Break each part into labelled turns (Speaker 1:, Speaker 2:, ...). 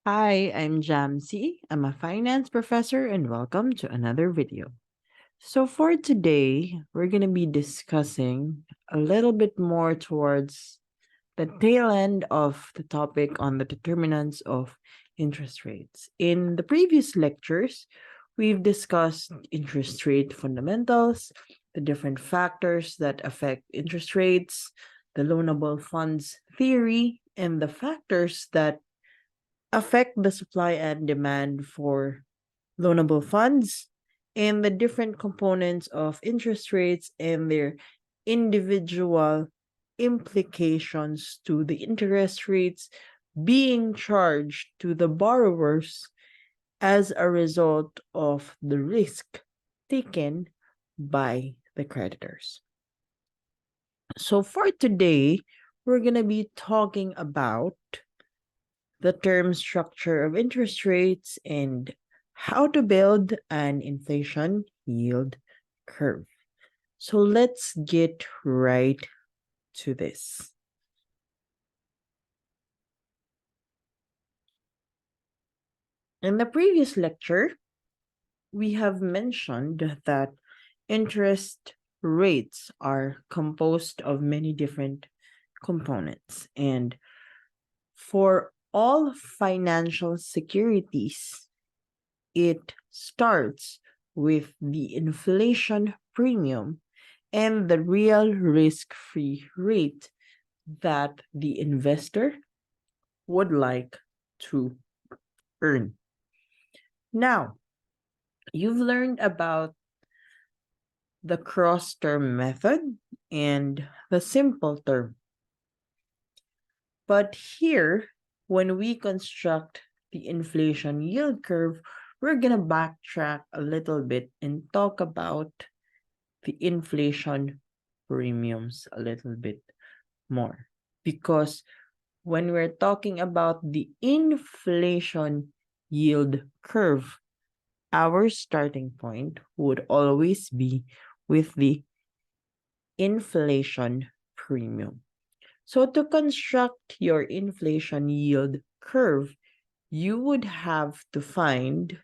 Speaker 1: Hi, I'm Jamsi. I'm a finance professor and welcome to another video. So for today, we're going to be discussing a little bit more towards the tail end of the topic on the determinants of interest rates. In the previous lectures, we've discussed interest rate fundamentals, the different factors that affect interest rates, the loanable funds theory, and the factors that affect the supply and demand for loanable funds and the different components of interest rates and their individual implications to the interest rates being charged to the borrowers as a result of the risk taken by the creditors. So for today, we're going to be talking about the term structure of interest rates, and how to build an inflation yield curve. So let's get right to this. In the previous lecture, we have mentioned that interest rates are composed of many different components, and for all financial securities, it starts with the inflation premium and the real risk-free rate that the investor would like to earn. Now, you've learned about the cross-term method and the simple term. But here, when we construct the inflation yield curve, we're going to backtrack a little bit and talk about the inflation premiums a little bit more. Because when we're talking about the inflation yield curve, our starting point would always be with the inflation premium. So to construct your inflation yield curve, you would have to find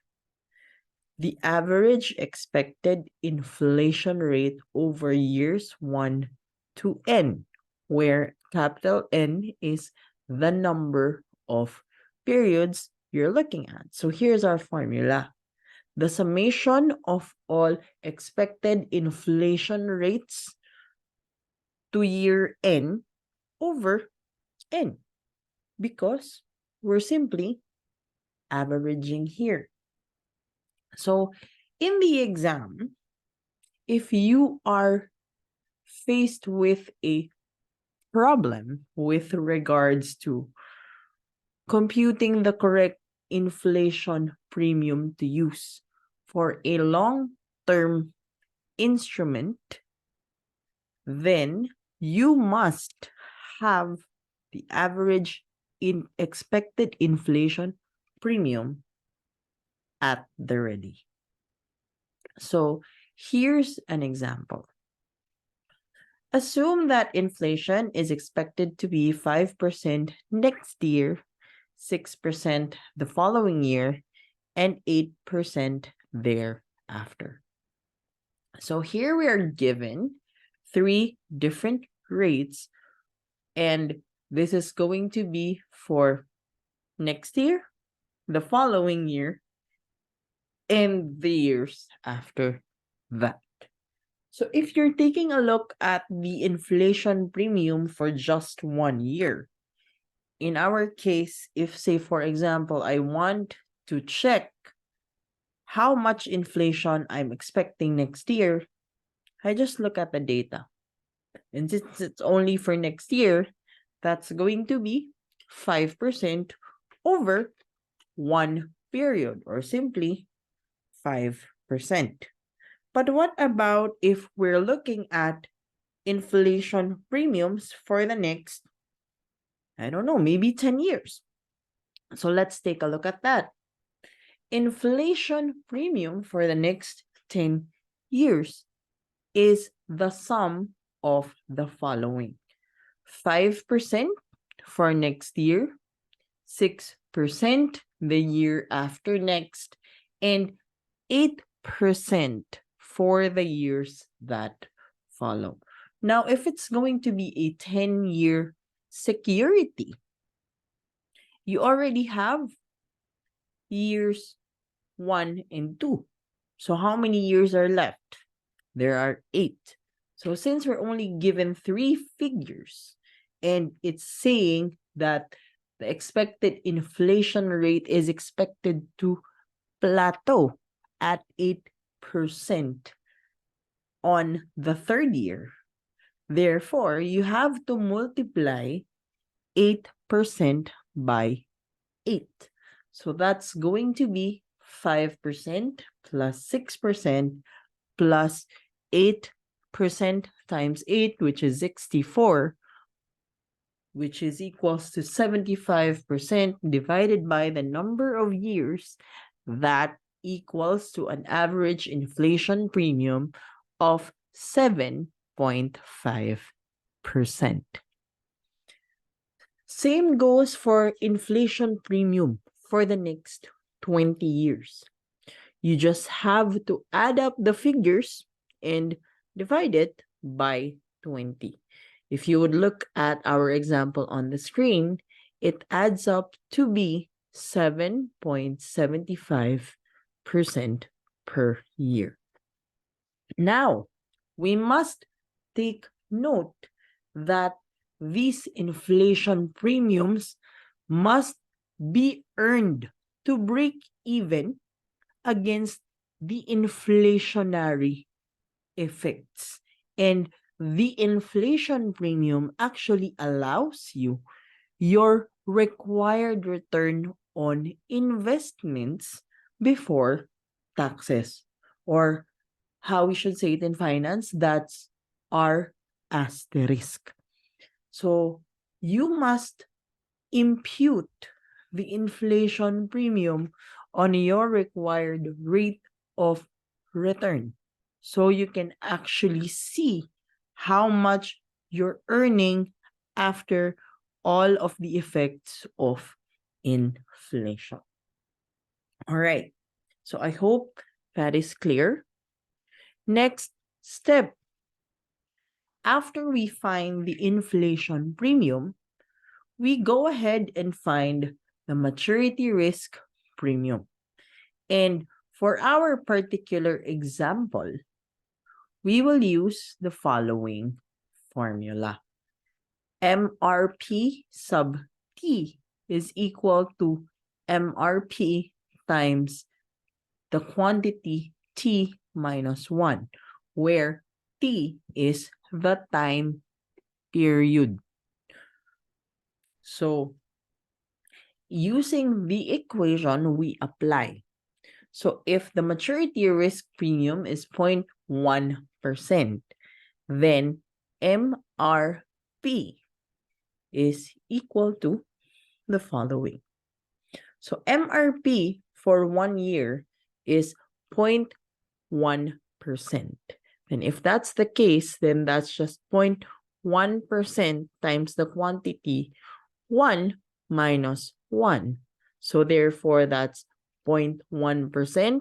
Speaker 1: the average expected inflation rate over years 1 to n, where capital N is the number of periods you're looking at. So here's our formula. The summation of all expected inflation rates to year n over n, because we're simply averaging here. So in the exam, if you are faced with a problem with regards to computing the correct inflation premium to use for a long-term instrument, then you must have the average in expected inflation premium at the ready. So here's an example. Assume that inflation is expected to be 5% next year, 6% the following year, and 8% thereafter. So here we are given 3 different rates, and this is going to be for next year, the following year, and the years after that. So if you're taking a look at the inflation premium for just 1 year, in our case, if say, for example, I want to check how much inflation I'm expecting next year, I just look at the data. And since it's only for next year, that's going to be 5% over 1 period, or simply 5%. But what about if we're looking at inflation premiums for the next, I don't know, maybe 10 years? So let's take a look at that. Inflation premium for the next 10 years is the sum of the following: 5% for next year, 6% the year after next, and 8% for the years that follow. Now, if it's going to be a 10-year security, you already have years 1 and 2. So how many years are left? There are 8. So since we're only given 3 figures, and it's saying that the expected inflation rate is expected to plateau at 8% on the third year. Therefore, you have to multiply 8% by 8. So that's going to be 5% plus 6% plus 8% times 8, which is 64, which is equals to 75% divided by the number of years. That equals to an average inflation premium of 7.5%. Same goes for inflation premium for the next 20 years. You just have to add up the figures and divide it by 20. If you would look at our example on the screen, it adds up to be 7.75% per year. Now, we must take note that these inflation premiums must be earned to break even against the inflationary effects. And the inflation premium actually allows you your required return on investments before taxes, or how we should say it in finance, that's R asterisk. So you must impute the inflation premium on your required rate of return, so you can actually see how much you're earning after all of the effects of inflation. All right, so I hope that is clear. Next step, after we find the inflation premium, we go ahead and find the maturity risk premium. And for our particular example, we will use the following formula. MRP sub T is equal to MRP times the quantity T minus 1, where T is the time period. So, using the equation, we apply. So, if the maturity risk premium is 0.1%, then MRP is equal to the following. So, MRP for 1 year is 0.1%. And if that's the case, then that's just 0.1% times the quantity 1 minus 1. So therefore, that's 0.1%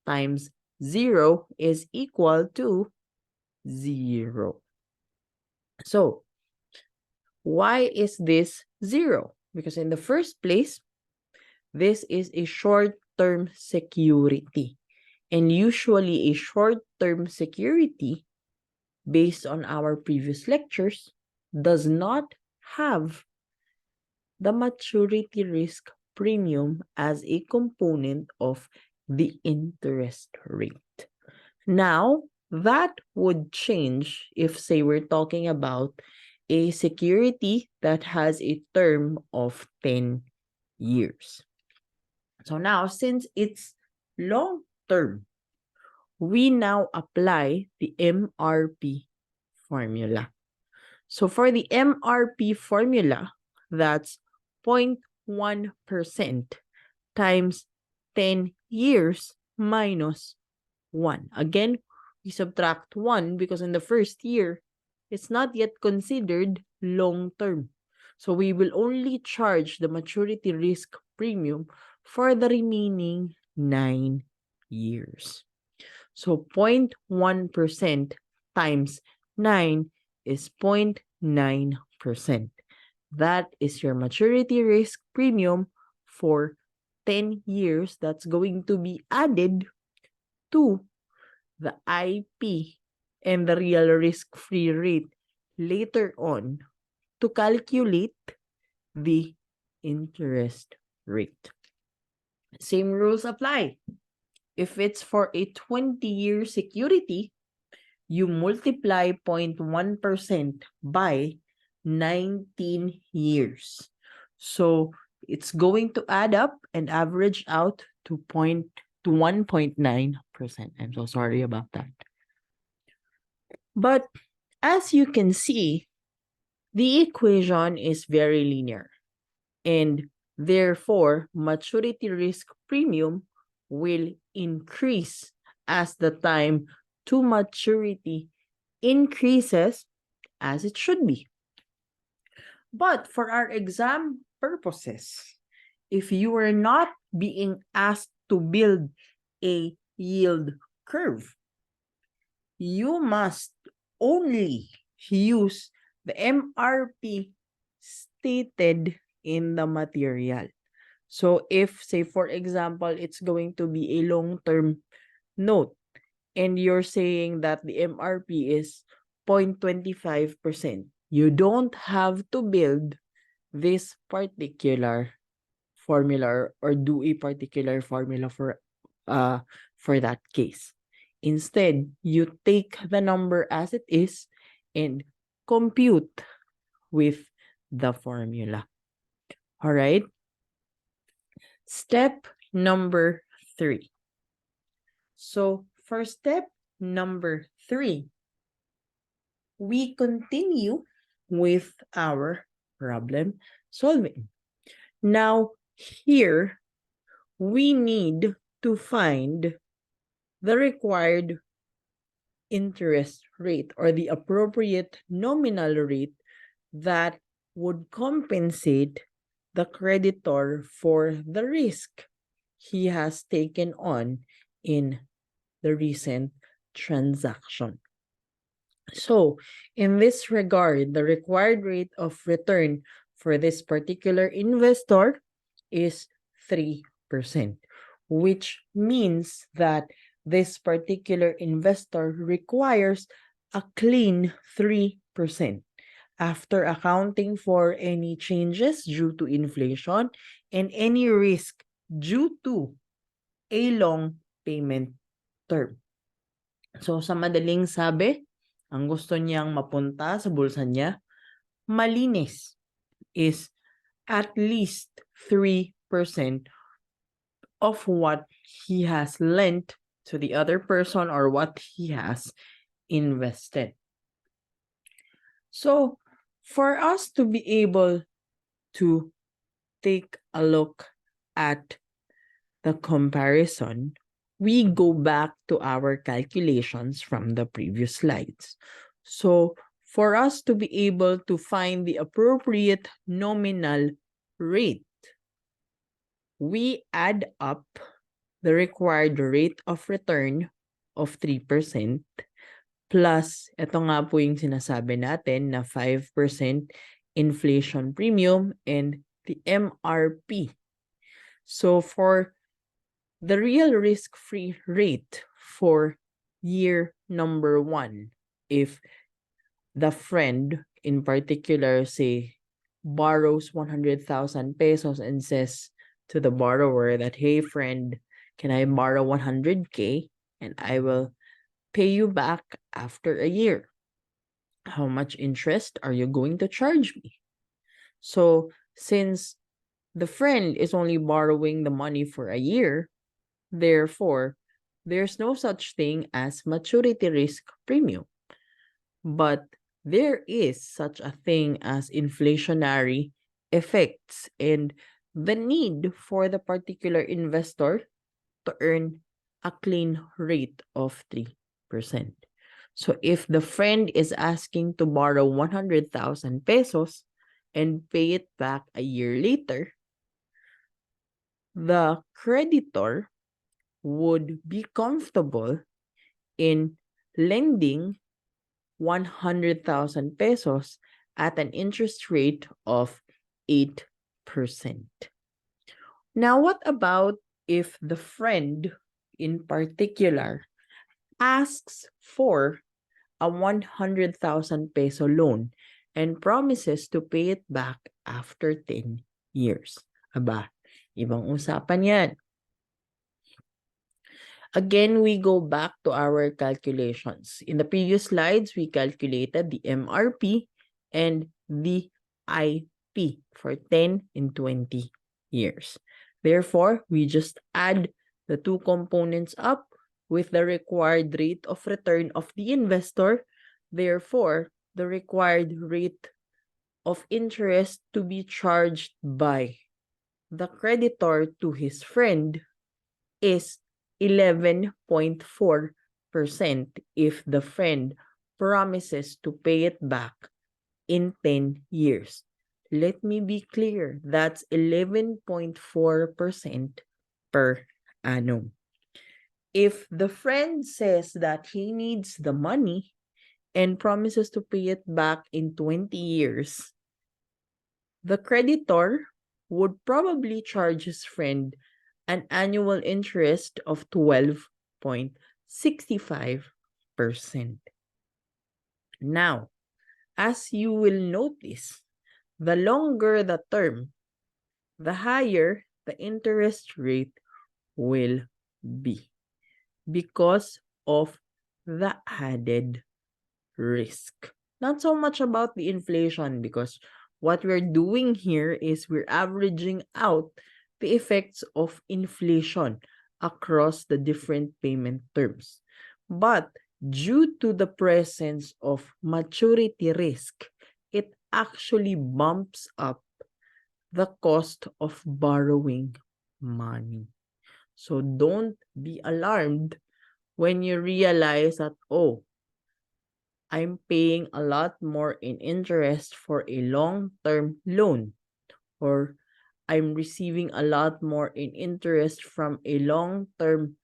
Speaker 1: times 0 is equal to 0. So why is this 0? Because in the first place, this is a short-term security. And usually a short-term security, based on our previous lectures, does not have the maturity risk premium as a component of the interest rate. Now, that would change if, say, we're talking about a security that has a term of 10 years. So now, since it's long term, we now apply the MRP formula. So for the MRP formula, that's 0.1% times 10 years minus 1. Again, we subtract 1 because in the first year, it's not yet considered long term. So we will only charge the maturity risk premium for the remaining 9 years. So 0.1% times 9 is 0.9%. That is your maturity risk premium for 10 years that's going to be added to the IP and the real risk-free rate later on to calculate the interest rate. Same rules apply. If it's for a 20-year security, you multiply 0.1% by 19 years. So it's going to add up and average out to 1.9%. I'm so sorry about that. But as you can see, the equation is very linear, and therefore maturity risk premium will increase as the time to maturity increases, as it should be. But for our exam purposes, if you are not being asked to build a yield curve, you must only use the MRP stated in the material. So if, say, for example, it's going to be a long-term note, and you're saying that the MRP is 0.25%, you don't have to build this particular formula or do a particular formula for that case. Instead, you take the number as it is and compute with the formula. All right. Step number 3. So for step number 3, we continue with our problem solving. Now, here, we need to find the required interest rate or the appropriate nominal rate that would compensate the creditor for the risk he has taken on in the recent transaction. So, in this regard, the required rate of return for this particular investor is 3%, which means that this particular investor requires a clean 3% after accounting for any changes due to inflation and any risk due to a long payment term. So, sa madaling sabi, ang gusto niyang mapunta sa bulsa niya, malinis, is at least 3% of what he has lent to the other person or what he has invested. So, for us to be able to take a look at the comparison, we go back to our calculations from the previous slides. So, for us to be able to find the appropriate nominal rate, we add up the required rate of return of 3% plus, ito nga po yung sinasabi natin na 5% inflation premium and the MRP. So, for the real risk-free rate for year number 1, if the friend in particular, say, borrows 100,000 pesos and says to the borrower that, hey, friend, can I borrow 100K and I will pay you back after a year? How much interest are you going to charge me? So, since the friend is only borrowing the money for a year, therefore, there's no such thing as maturity risk premium. But there is such a thing as inflationary effects and the need for the particular investor to earn a clean rate of 3%. So if the friend is asking to borrow 100,000 pesos and pay it back a year later, the creditor would be comfortable in lending 100,000 pesos at an interest rate of 8%. Now, what about if the friend in particular asks for a 100,000 peso loan and promises to pay it back after 10 years? Aba, ibang usapan yan. Again, we go back to our calculations. In the previous slides, we calculated the MRP and the IP for 10 and 20 years. Therefore, we just add the two components up with the required rate of return of the investor. Therefore, the required rate of interest to be charged by the creditor to his friend is 11.4% if the friend promises to pay it back in 10 years. Let me be clear, that's 11.4% per annum. If the friend says that he needs the money and promises to pay it back in 20 years, the creditor would probably charge his friend an annual interest of 12.65%. Now, as you will notice, the longer the term, the higher the interest rate will be because of the added risk. Not so much about the inflation, because what we're doing here is we're averaging out the effects of inflation across the different payment terms. But due to the presence of maturity risk, it actually bumps up the cost of borrowing money. So don't be alarmed when you realize that, oh, I'm paying a lot more in interest for a long-term loan, or I'm receiving a lot more in interest from a long-term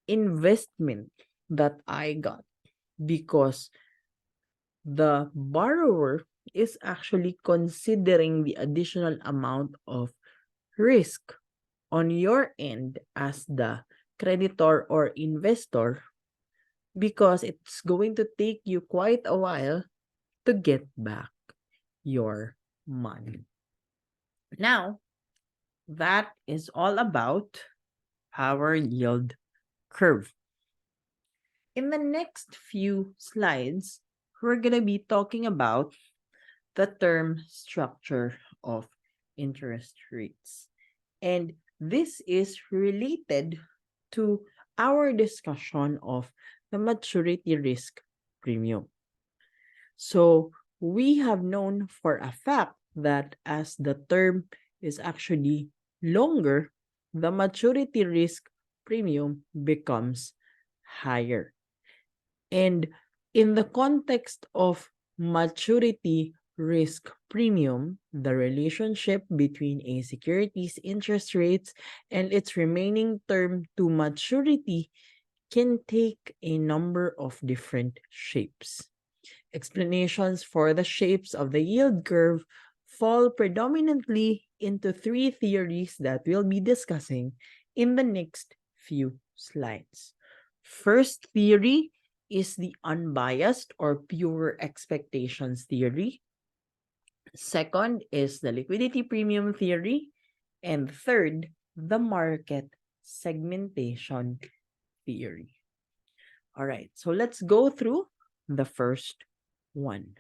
Speaker 1: investment that I got, because the borrower is actually considering the additional amount of risk on your end as the creditor or investor, because it's going to take you quite a while to get back your money. Now, that is all about our yield curve. In the next few slides, we're going to be talking about the term structure of interest rates. And this is related to our discussion of the maturity risk premium. So we have known for a fact that as the term is actually longer, the maturity risk premium becomes higher. And in the context of maturity risk premium, the relationship between a security's interest rates and its remaining term to maturity can take a number of different shapes. Explanations for the shapes of the yield curve fall predominantly into three theories that we'll be discussing in the next few slides. First theory is the unbiased or pure expectations theory. Second is the liquidity premium theory. And third, the market segmentation theory. All right, so let's go through the first one.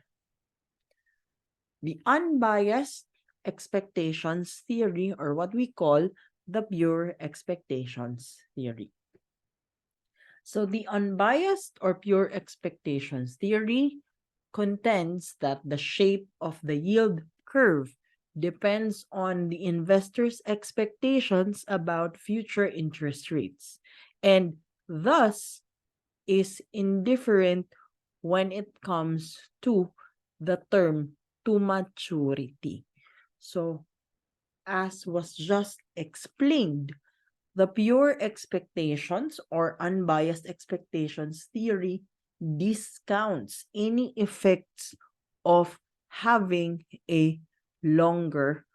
Speaker 1: The unbiased expectations theory, or what we call the pure expectations theory. So the unbiased or pure expectations theory contends that the shape of the yield curve depends on the investor's expectations about future interest rates, and thus is indifferent when it comes to the term to maturity. So as was just explained, the pure expectations or unbiased expectations theory discounts any effects of having a longer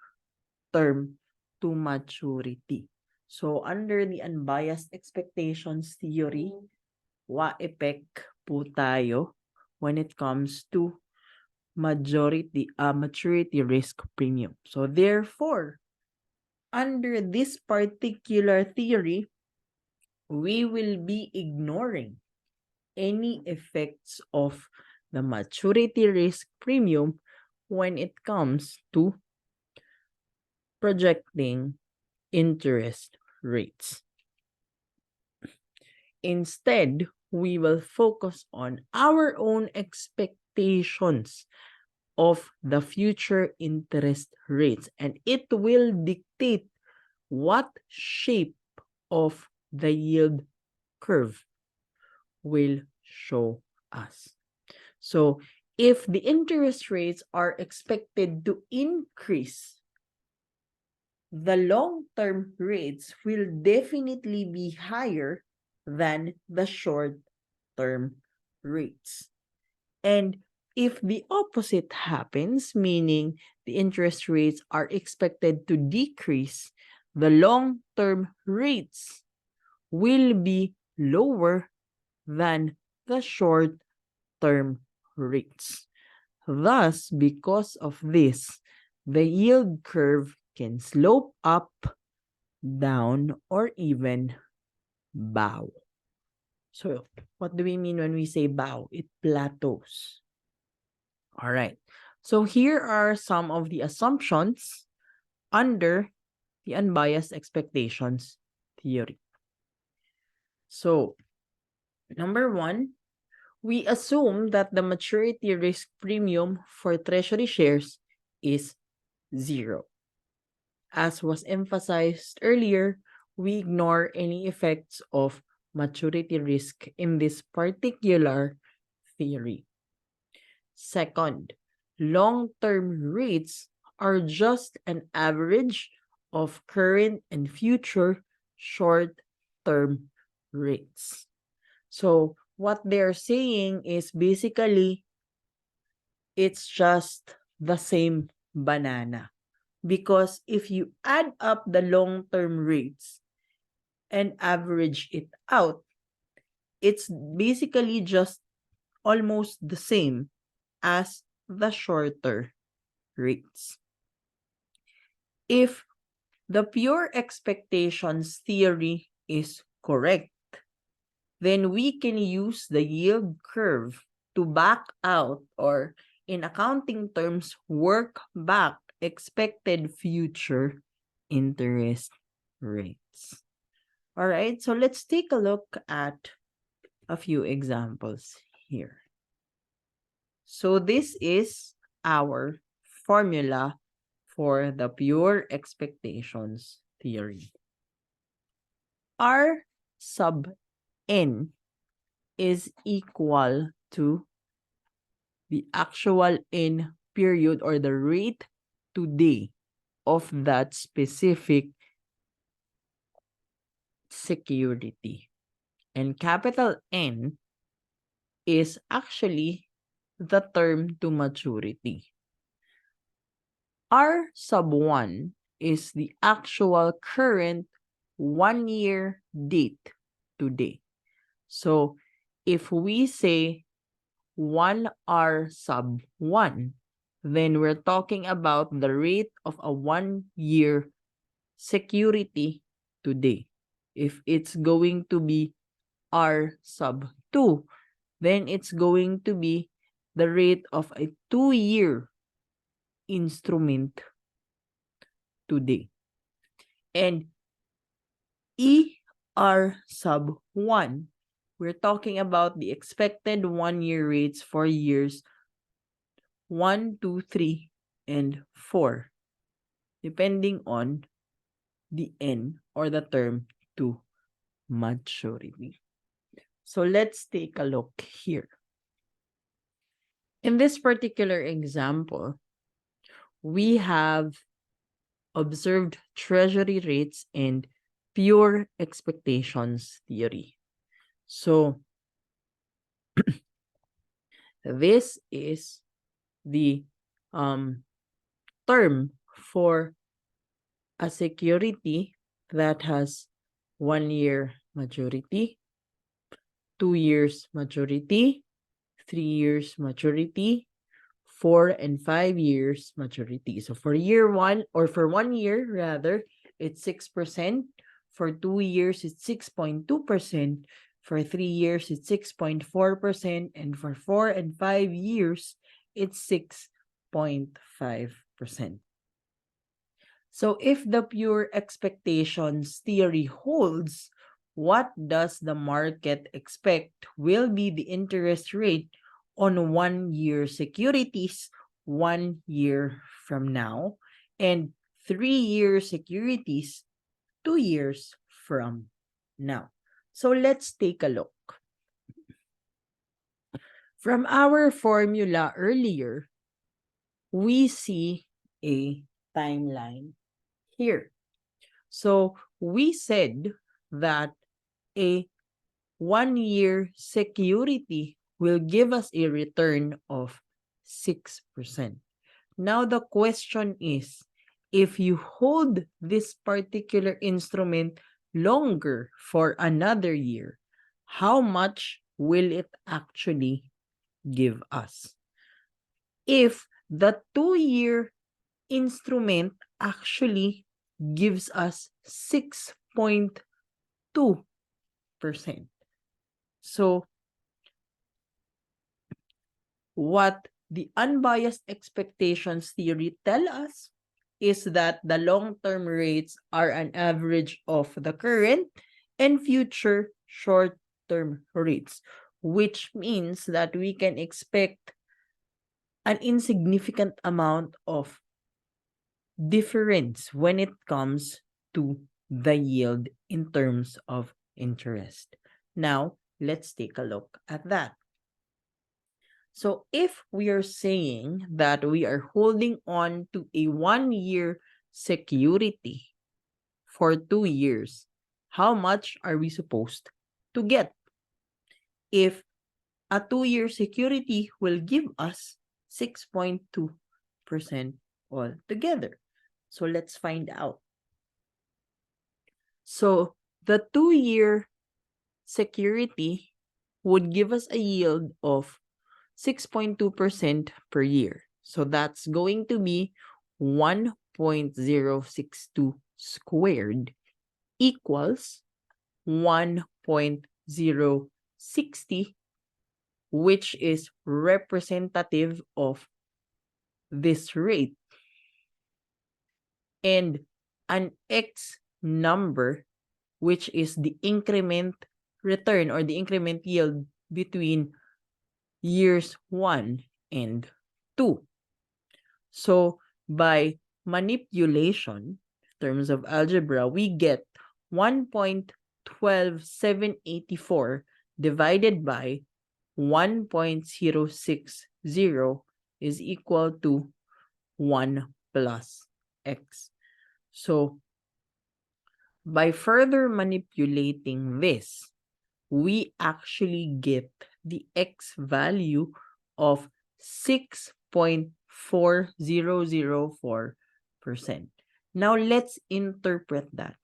Speaker 1: term to maturity. So, under the unbiased expectations theory, wa-epek po tayo when it comes to maturity risk premium. So, therefore, under this particular theory, we will be ignoring any effects of the maturity risk premium when it comes to projecting interest rates. Instead, we will focus on our own expectations of the future interest rates, and it will dictate what shape of the yield curve will show us. So, if the interest rates are expected to increase, the long-term rates will definitely be higher than the short-term rates. And if the opposite happens, meaning the interest rates are expected to decrease, the long-term rates will be lower than the short-term rates. Thus, because of this, the yield curve can slope up, down, or even bow. So, what do we mean when we say bow? It plateaus. All right. So, here are some of the assumptions under the unbiased expectations theory. So, number one, we assume that the maturity risk premium for treasury shares is 0. As was emphasized earlier, we ignore any effects of maturity risk in this particular theory. Second, long-term rates are just an average of current and future short-term rates. So, what they're saying is basically it's just the same banana. Because if you add up the long-term rates and average it out, it's basically just almost the same as the shorter rates. If the pure expectations theory is correct, then we can use the yield curve to back out, or in accounting terms, work back expected future interest rates. All right, so let's take a look at a few examples here. So this is our formula for the pure expectations theory. R sub n is equal to the actual n period, or the rate today of that specific security. And capital N is actually the term to maturity. R sub 1 is the actual current 1-year date today. So if we say 1R sub 1, then we're talking about the rate of a 1-year security today. If it's going to be R sub 2, then it's going to be the rate of a 2-year instrument today. And ER sub 1, we're talking about the expected 1-year rates for years 1, 2, 3, and 4, depending on the N or the term to maturity. So let's take a look here. In this particular example, we have observed treasury rates, and pure expectations theory. So this is the term for a security that has 1 year maturity, 2 years maturity, 3 years maturity, 4 and 5 years maturity. So for year 1, or for 1 year rather, it's 6%. For 2 years, it's 6.2%. For 3 years, it's 6.4%. And for 4 and 5 years, it's 6.5%. So if the pure expectations theory holds, what does the market expect will be the interest rate on 1 year securities 1 year from now, and 3 year securities 2 years from now? So let's take a look. From our formula earlier, we see a timeline here. So we said that a 1 year security will give us a return of 6%. Now the question is, if you hold this particular instrument longer for another year, how much will it actually give us? If the 2-year instrument actually gives us 6.2%. So what the unbiased expectations theory tell us is that the long-term rates are an average of the current and future short-term rates, which means that we can expect an insignificant amount of difference when it comes to the yield in terms of interest. Now, let's take a look at that. So if we are saying that we are holding on to a 1 year security for 2 years, how much are we supposed to get? If a 2-year security will give us 6.2% altogether. So let's find out. So the 2-year security would give us a yield of 6.2% per year. So that's going to be 1.062 squared equals 1.060, which is representative of this rate. And an X number, which is the increment return or the increment yield between years 1 and 2. So by manipulation, in terms of algebra, we get 1.12784 divided by 1.060 is equal to 1 plus X. So by further manipulating this, we actually get the X value of 6.4004%. Now let's interpret that.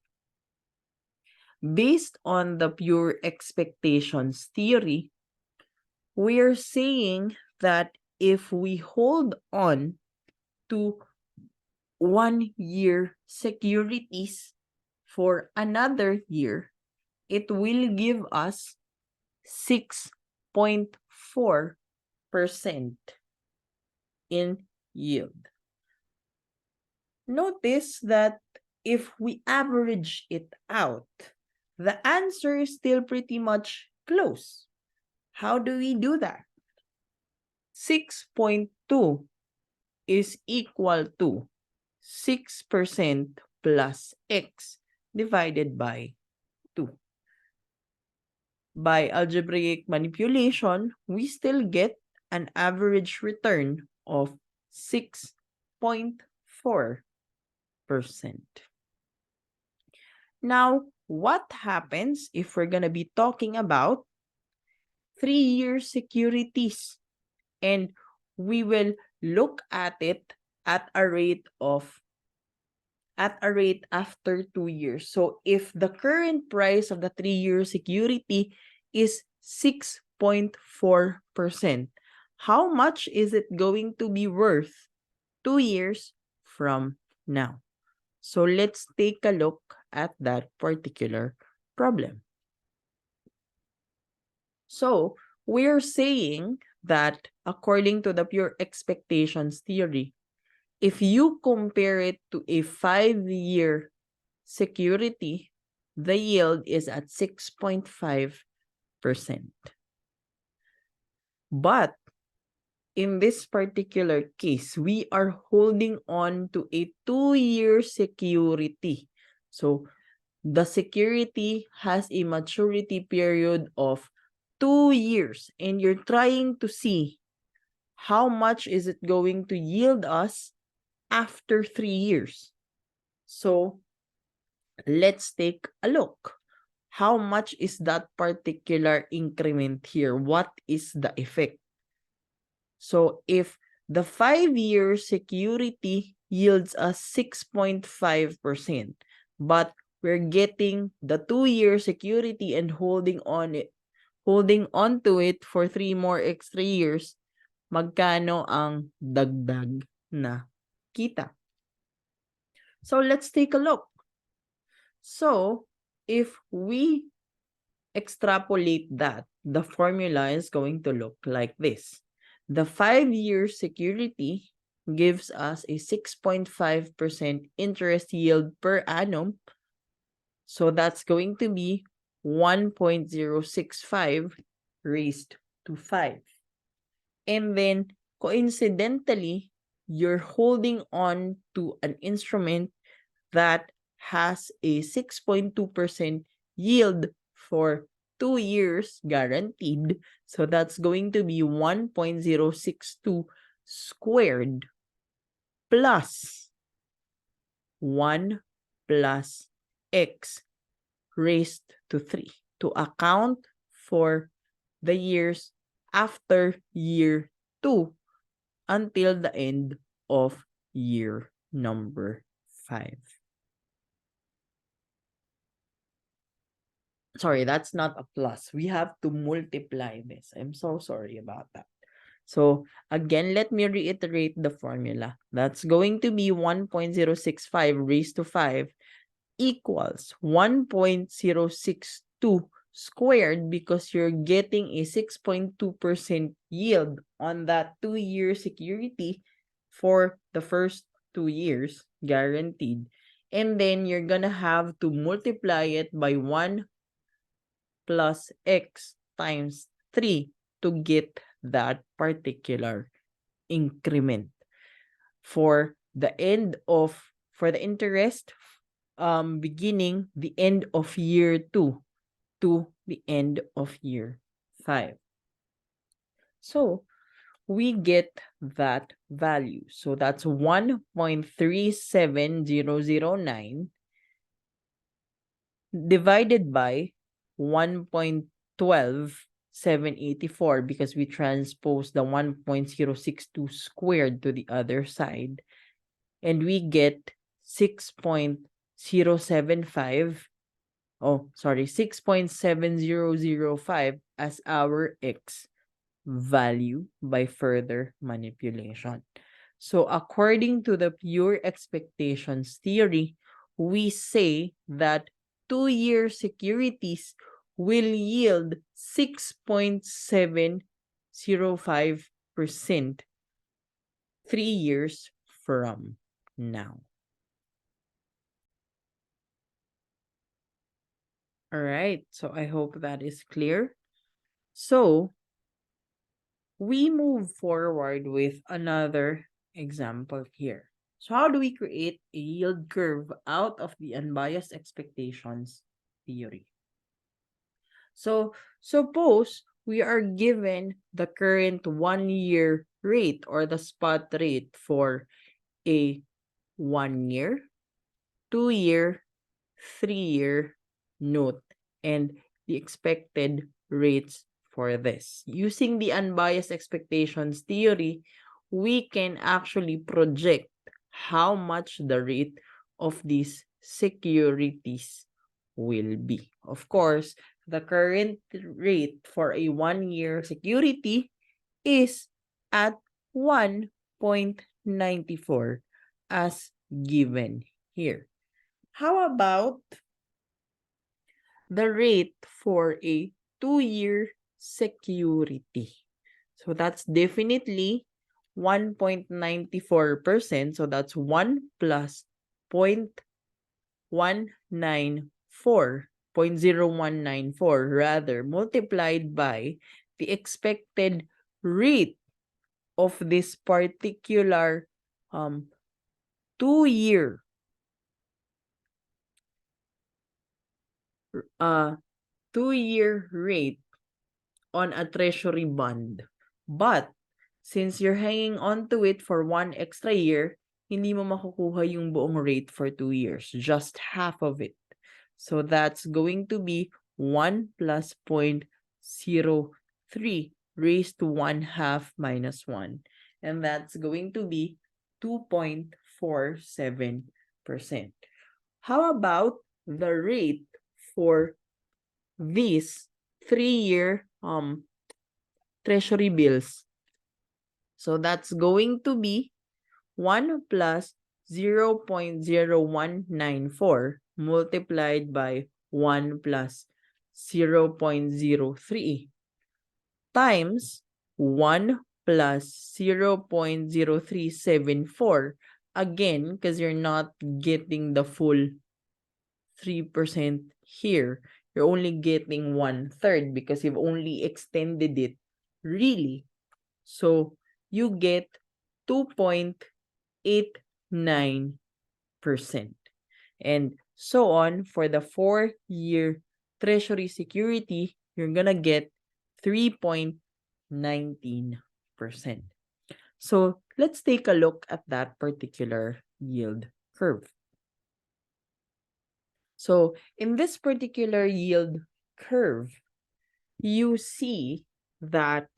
Speaker 1: Based on the pure expectations theory, we are saying that if we hold on to 1 year securities for another year, it will give us 6.4% in yield. Notice that if we average it out, the answer is still pretty much close. How do we do that? 6.2 is equal to 6% plus X divided by 2. By algebraic manipulation, we still get an average return of 6.4. Now, what happens if we're going to be talking about 3-year securities? And we will look at it at a rate after 2 years. So if the current price of the 3-year security is 6.4%, how much is it going to be worth 2 years from now? So let's take a look at that particular problem. So we're saying that according to the pure expectations theory, if you compare it to a 5-year security, the yield is at 6.5%. But in this particular case, we are holding on to a 2-year security. So the security has a maturity period of 2 years, and you're trying to see how much is it going to yield us after 3 years. So let's take a look. How much is that particular increment here? What is the effect? So if the 5-year security yields us 6.5%, but we're getting the 2-year security and holding on to it for 3 more extra years, magkano ang dagdag na kita? So let's take a look. So if we extrapolate that, the formula is going to look like this. The 5-year security gives us a 6.5% interest yield per annum. So that's going to be 1.065 raised to 5. And then coincidentally, you're holding on to an instrument that has a 6.2% yield for 2 years guaranteed. So that's going to be 1.062 squared plus 1 plus x raised to 3 to account for the years after year 2 until the end of year number 5. Sorry, that's not a plus. We have to multiply this. I'm so sorry about that. So again, let me reiterate the formula. That's going to be 1.065 raised to 5 equals 1.062 squared because you're getting a 6.2% yield on that 2-year security for the first 2 years guaranteed. And then you're gonna have to multiply it by 1 plus x times 3 to get that particular increment. For the interest beginning the end of year 2 to the end of year 5. So we get that value. So that's 1.37009 divided by 1.12784 because we transpose the 1.062 squared to the other side. And we get 6.075. Oh, sorry, 6.7005 as our x value by further manipulation. So according to the pure expectations theory, we say that 2-year securities will yield 6.705% 3 years from now. All right, so I hope that is clear. So we move forward with another example here. So how do we create a yield curve out of the unbiased expectations theory? So suppose we are given the current 1-year rate or the spot rate for a 1 year, 2-year, 3-year note, and the expected rates for this. Using the unbiased expectations theory, we can actually project how much the rate of these securities will be. Of course, the current rate for a 1-year security is at 1.94 as given here. How about the rate for a 2-year security? So that's definitely 1.94%. So that's 1 plus 0.194, 0.0194 rather, multiplied by the expected rate of this particular 2-year 2-year rate on a treasury bond. But since you're hanging on to it for 1 extra year, hindi mo makukuha yung buong rate for 2 years, just half of it. So that's going to be 1 plus 0.03 raised to 1/2 minus 1. And that's going to be 2.47%. How about the rate for these 3-year treasury bills? So that's going to be 1 plus 0.0194 multiplied by 1 plus 0.03 times 1 plus 0.0374. Again, because you're not getting the full 3% here. You're only getting 1/3 because you've only extended it really. So you get 2.89%. And so on for the 4-year treasury security, you're gonna get 3.19%. So let's take a look at that particular yield curve. So in this particular yield curve, you see that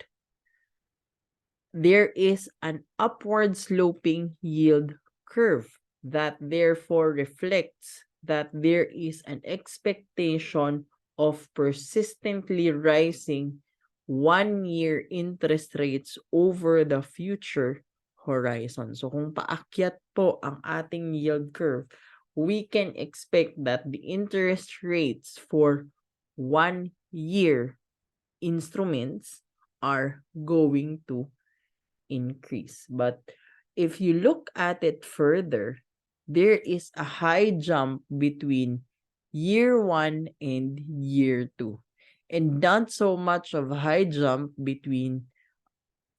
Speaker 1: there is an upward sloping yield curve that therefore reflects that there is an expectation of persistently rising 1-year interest rates over the future horizon. So kung paakyat po ang ating yield curve, we can expect that the interest rates for 1-year instruments are going to increase. But if you look at it further, there is a high jump between year 1 and year 2. And not so much of a high jump between,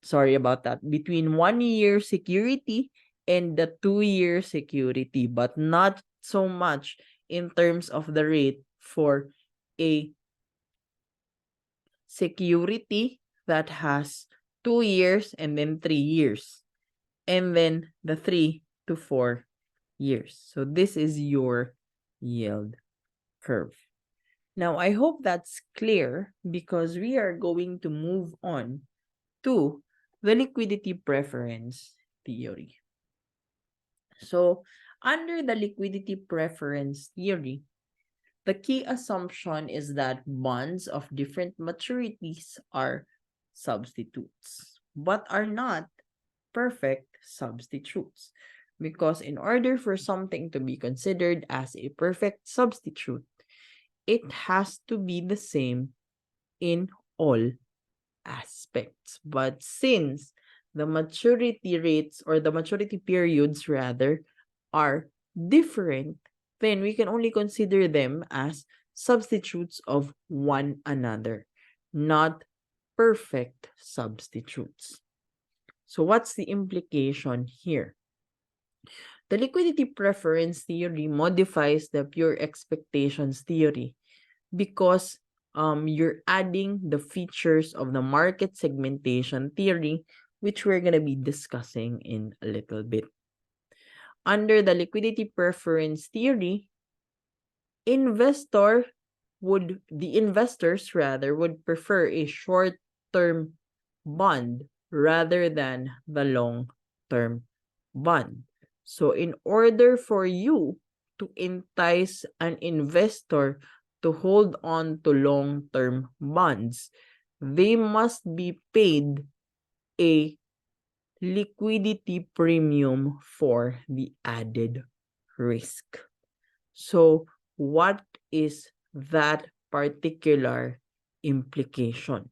Speaker 1: between 1-year security and the 2-year security, but not so much in terms of the rate for a security that has 2 years and then 3 years, and then the 3 to 4 years. So this is your yield curve. Now, I hope that's clear because we are going to move on to the liquidity preference theory. So, under the liquidity preference theory, the key assumption is that bonds of different maturities are substitutes, but are not perfect substitutes. Because in order for something to be considered as a perfect substitute, it has to be the same in all aspects. But since the maturity rates or the maturity periods rather are different, then we can only consider them as substitutes of one another, not perfect substitutes. So what's the implication here? The liquidity preference theory modifies the pure expectations theory because you're adding the features of the market segmentation theory, which we're going to be discussing in a little bit. under the liquidity preference theory, the investors would prefer a short-term bond rather than the long-term bond. So in order for you to entice an investor to hold on to long-term bonds, they must be paid a liquidity premium for the added risk. So what is that particular implication?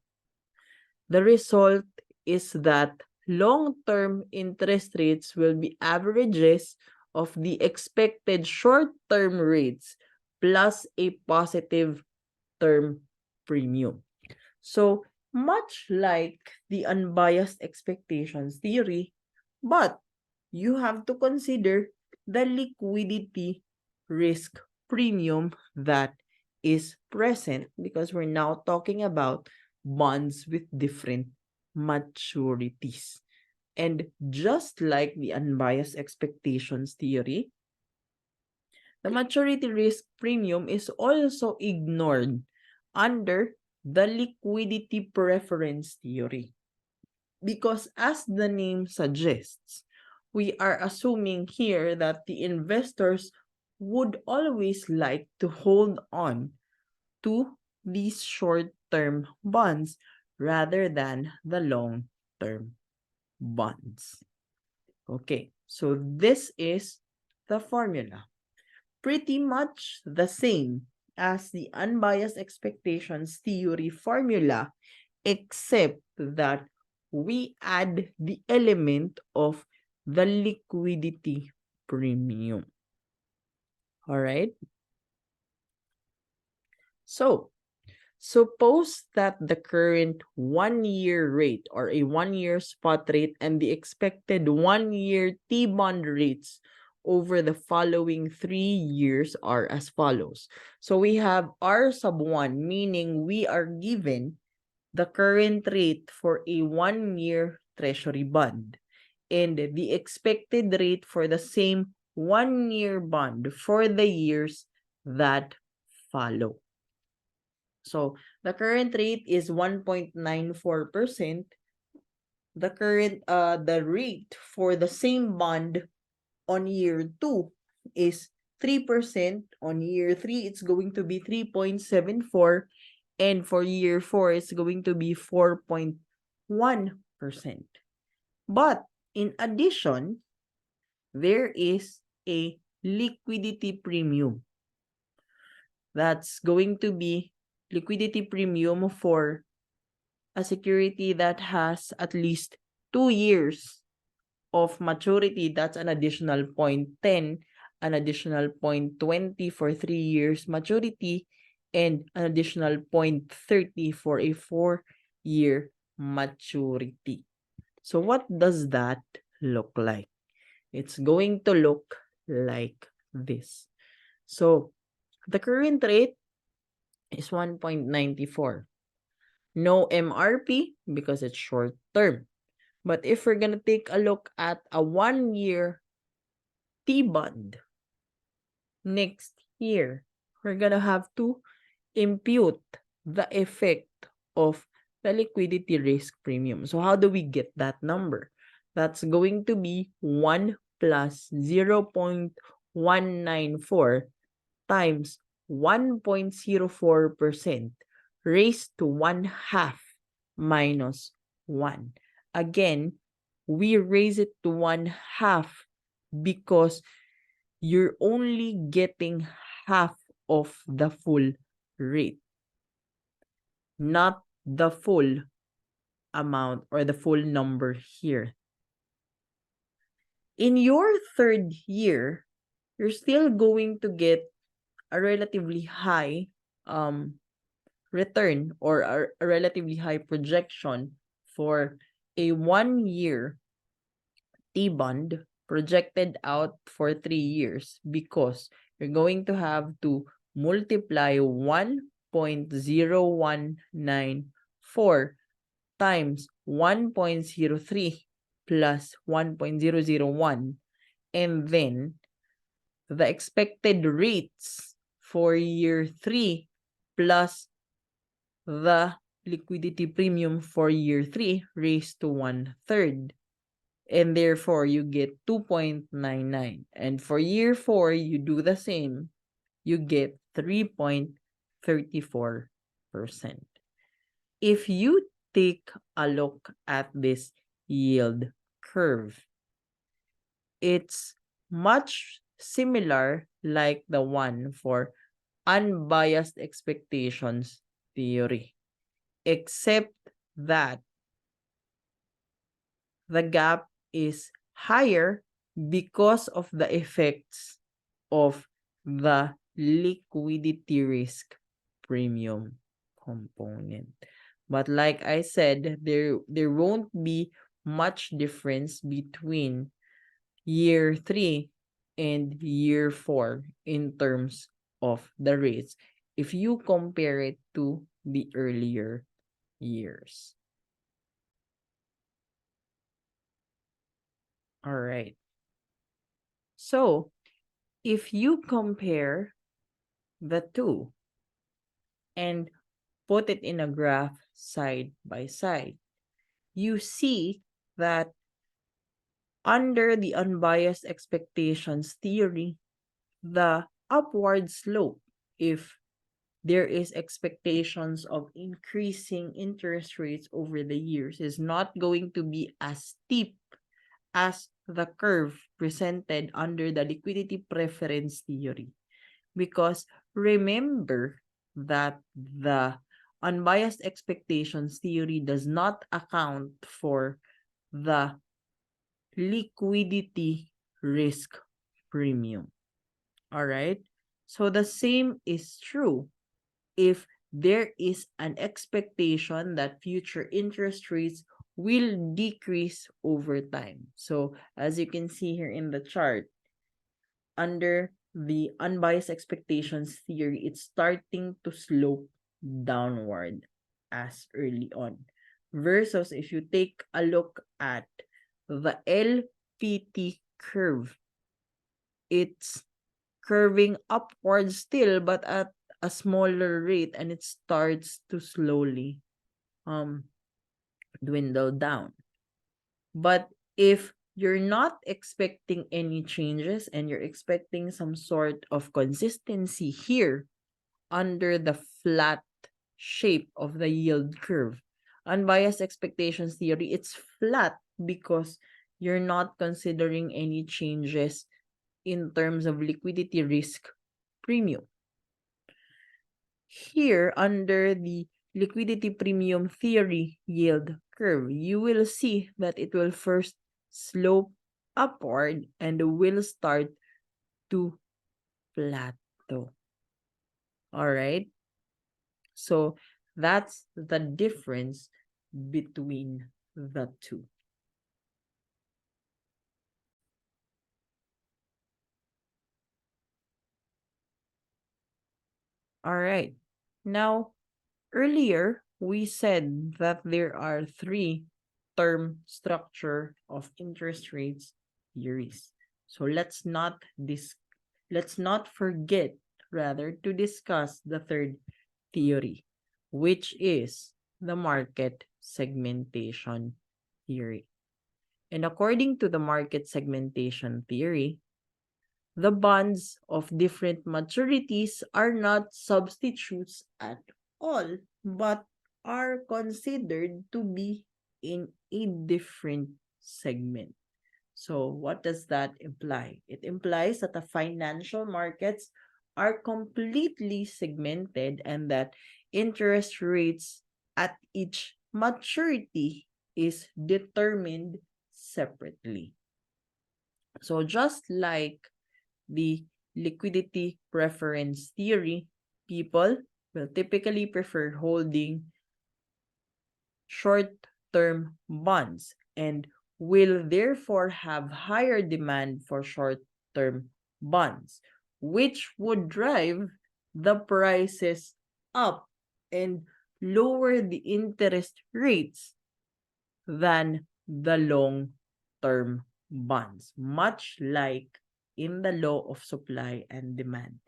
Speaker 1: The result is that long-term interest rates will be averages of the expected short-term rates plus a positive term premium. So much like the unbiased expectations theory, but you have to consider the liquidity risk premium that is present because we're now talking about bonds with different maturities. And just like the unbiased expectations theory, the maturity risk premium is also ignored under the liquidity preference theory. Because as the name suggests, we are assuming here that the investors would always like to hold on to these short-term bonds rather than the long-term bonds. Okay, so this is the formula. Pretty much the same as the unbiased expectations theory formula, except that we add the element of the liquidity premium. All right. So, suppose that the current 1-year rate or a 1-year spot rate and the expected 1-year T-bond rates over the following 3 years are as follows. So we have R sub 1, meaning we are given the current rate for a 1-year treasury bond and the expected rate for the same 1-year bond for the years that follow. So the current rate is 1.94%. The rate for the same bond on year 2 is 3%. On year 3, it's going to be 3.74. And for year 4, it's going to be 4.1%. But in addition, there is a liquidity premium. That's going to be liquidity premium for a security that has at least 2 years of maturity. That's an additional 0.10, an additional 0.20 for 3 years maturity, and an additional 0.30 for a 4-year maturity. So what does that look like? It's going to look like this. So the current rate is 1.94. No MRP because it's short term. But if we're going to take a look at a 1-year T-bond next year, we're going to have to impute the effect of the liquidity risk premium. So how do we get that number? That's going to be 1 plus 0.194 times 1.04% raised to 1/2 minus 1. Again, we raise it to 1/2 because you're only getting half of the full rate, not the full amount or the full number here. In your 3rd year, you're still going to get a relatively high return or a relatively high projection for a 1-year T-bond projected out for 3 years because you're going to have to multiply 1.0194 times 1.03 plus 1.001 and then the expected rates for year 3 plus the liquidity premium for year 3 raised to 1/3. And therefore, you get 2.99. And for year 4, you do the same. You get 3.34%. If you take a look at this yield curve, it's much similar like the one for unbiased expectations theory, except that the gap is higher because of the effects of the liquidity risk premium component. But like I said, there won't be much difference between year 3 and year 4 in terms of the rates if you compare it to the earlier years. All right. So, if you compare the two and put it in a graph side by side, you see that under the unbiased expectations theory, the upward slope, if there is expectations of increasing interest rates over the years, is not going to be as steep as the curve presented under the liquidity preference theory. Because remember that the unbiased expectations theory does not account for the liquidity risk premium. All right. So the same is true if there is an expectation that future interest rates will decrease over time. So as you can see here in the chart, under the unbiased expectations theory, it's starting to slope downward as early on. Versus if you take a look at the LPT curve, it's curving upward still, but at a smaller rate, and it starts to slowly dwindle down. But if you're not expecting any changes and you're expecting some sort of consistency here under the flat shape of the yield curve, unbiased expectations theory, it's flat because you're not considering any changes in terms of liquidity risk premium. Here, under the liquidity premium theory yield curve, you will see that it will first slope upward and will start to plateau. All right. So that's the difference between the two. All right. Now, earlier, we said that there are three term structure of interest rates theories. So let's not forget rather to discuss the third theory, which is the market segmentation theory. And according to the market segmentation theory, the bonds of different maturities are not substitutes at all, but are considered to be in a different segment. So what does that imply? It implies that the financial markets are completely segmented and that interest rates at each maturity is determined separately. So just like the liquidity preference theory, people will typically prefer holding short-term bonds and will therefore have higher demand for short-term bonds, which would drive the prices up and lower the interest rates than the long-term bonds, much like in the law of supply and demand.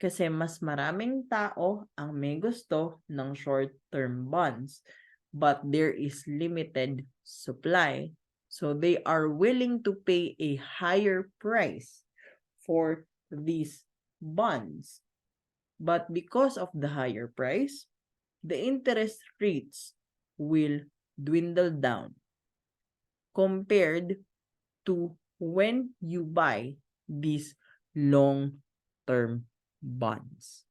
Speaker 1: Kasi mas maraming tao ang may gusto ng short-term bonds, but there is limited supply, so they are willing to pay a higher price for these bonds. But because of the higher price, the interest rates will dwindle down compared to when you buy these long-term bonds.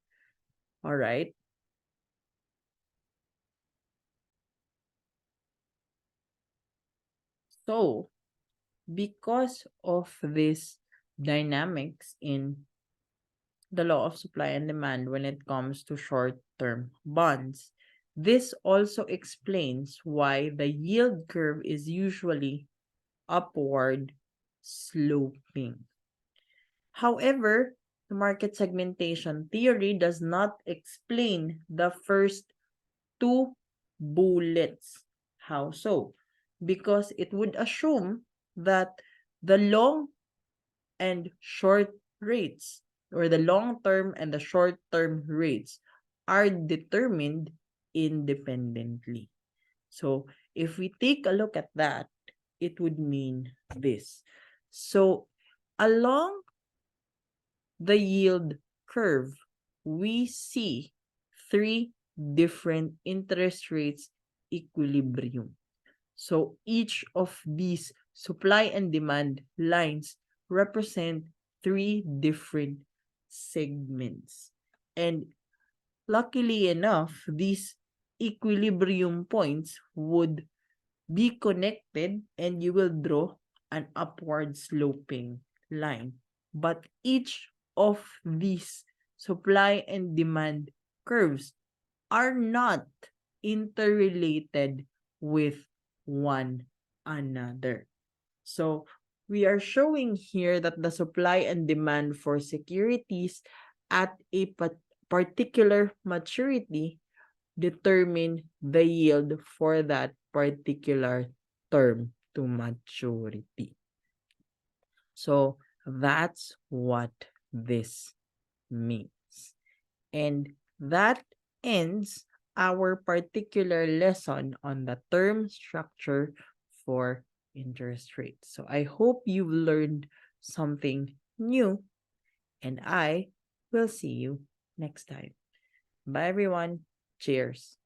Speaker 1: All right? So, because of this dynamics in the law of supply and demand when it comes to short-term bonds, this also explains why the yield curve is usually upward sloping. However, the market segmentation theory does not explain the first two bullets. How so? Because it would assume that the long and short rates, or the long-term and the short-term rates, are determined independently. So if we take a look at that, it would mean this. So along the yield curve, we see three different interest rates equilibrium. So each of these supply and demand lines represent three different segments. And luckily enough, these equilibrium points would be connected and you will draw an upward sloping line. But each of these supply and demand curves are not interrelated with one another. So we are showing here that the supply and demand for securities at a particular maturity determine the yield for that particular term to maturity. So that's what this means. And that ends our particular lesson on the term structure for interest rates. So I hope you've learned something new, and I will see you next time. Bye everyone. Cheers.